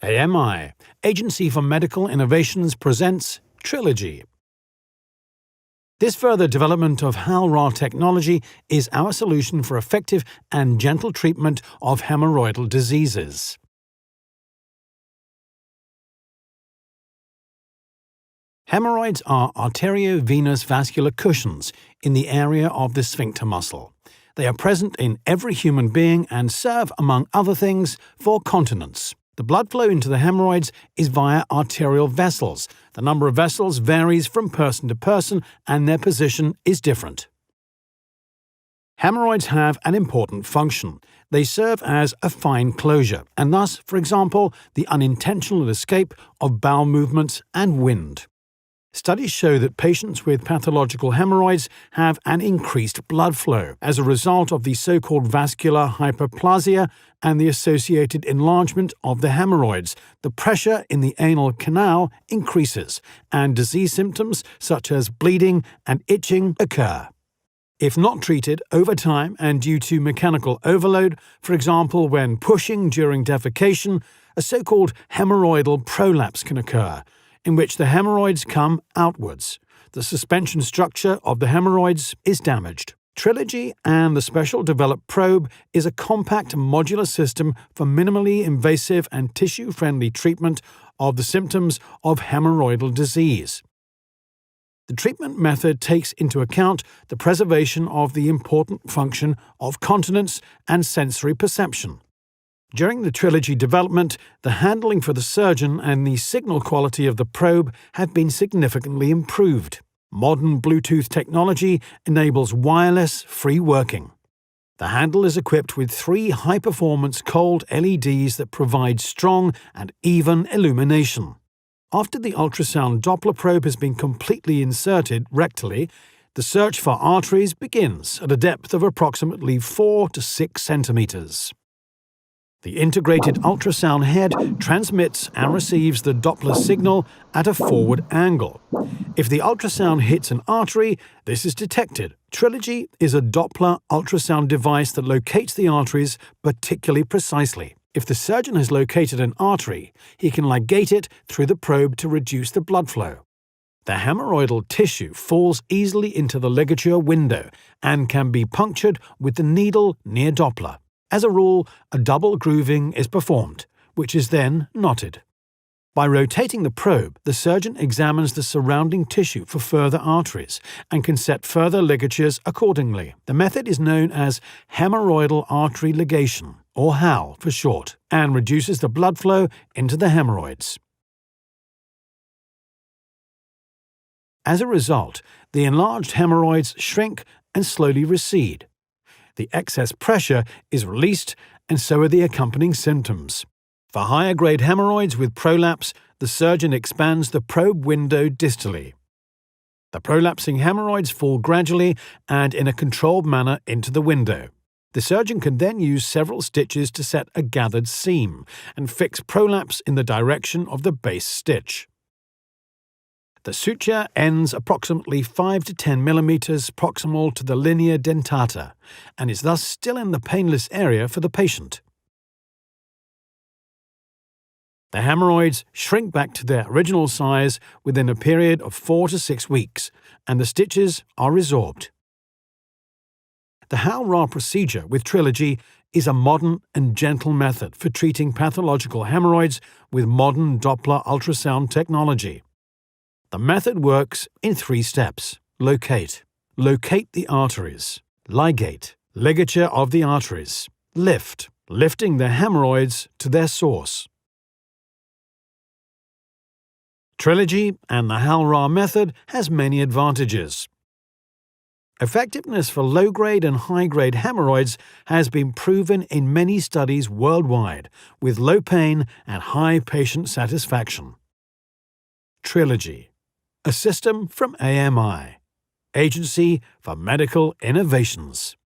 AMI, Agency for Medical Innovations presents Trilogy. This further development of HAL-RA technology is our solution for effective and gentle treatment of hemorrhoidal diseases. Hemorrhoids are arteriovenous vascular cushions in the area of the sphincter muscle. They are present in every human being and serve, among other things, for continence. The blood flow into the hemorrhoids is via arterial vessels. The number of vessels varies from person to person and their position is different. Hemorrhoids have an important function. They serve as a fine closure and thus, for example, the unintentional escape of bowel movements and wind. Studies show that patients with pathological hemorrhoids have an increased blood flow as a result of the so-called vascular hyperplasia and the associated enlargement of the hemorrhoids. The pressure in the anal canal increases, and disease symptoms such as bleeding and itching occur. If not treated over time and due to mechanical overload, for example when pushing during defecation, a so-called hemorrhoidal prolapse can occur, in which the hemorrhoids come outwards. The suspension structure of the hemorrhoids is damaged. Trilogy and the special developed probe is a compact modular system for minimally invasive and tissue-friendly treatment of the symptoms of hemorrhoidal disease. The treatment method takes into account the preservation of the important function of continence and sensory perception. During the Trilogy development, the handling for the surgeon and the signal quality of the probe have been significantly improved. Modern Bluetooth technology enables wireless, free working. The handle is equipped with 3 high-performance cold LEDs that provide strong and even illumination. After the ultrasound Doppler probe has been completely inserted rectally, the search for arteries begins at a depth of approximately 4 to 6 centimeters. The integrated ultrasound head transmits and receives the Doppler signal at a forward angle. If the ultrasound hits an artery, this is detected. Trilogy is a Doppler ultrasound device that locates the arteries particularly precisely. If the surgeon has located an artery, he can ligate it through the probe to reduce the blood flow. The hemorrhoidal tissue falls easily into the ligature window and can be punctured with the needle near Doppler. As a rule, a double grooving is performed, which is then knotted. By rotating the probe, the surgeon examines the surrounding tissue for further arteries and can set further ligatures accordingly. The method is known as hemorrhoidal artery ligation, or HAL for short, and reduces the blood flow into the hemorrhoids. As a result, the enlarged hemorrhoids shrink and slowly recede. The excess pressure is released, and so are the accompanying symptoms. For higher-grade hemorrhoids with prolapse, the surgeon expands the probe window distally. The prolapsing hemorrhoids fall gradually and in a controlled manner into the window. The surgeon can then use several stitches to set a gathered seam and fix prolapse in the direction of the base stitch. The suture ends approximately 5 to 10 millimeters proximal to the linea dentata and is thus still in the painless area for the patient. The hemorrhoids shrink back to their original size within a period of 4 to 6 weeks, and the stitches are resorbed. The HAL-RA procedure with Trilogy is a modern and gentle method for treating pathological hemorrhoids with modern Doppler ultrasound technology. The method works in 3 steps. Locate. Locate the arteries. Ligate. Ligature of the arteries. Lift. Lifting the hemorrhoids to their source. Trilogy and the HAL-RA method has many advantages. Effectiveness for low-grade and high-grade hemorrhoids has been proven in many studies worldwide, with low pain and high patient satisfaction. Trilogy, a system from AMI, Agency for Medical Innovations.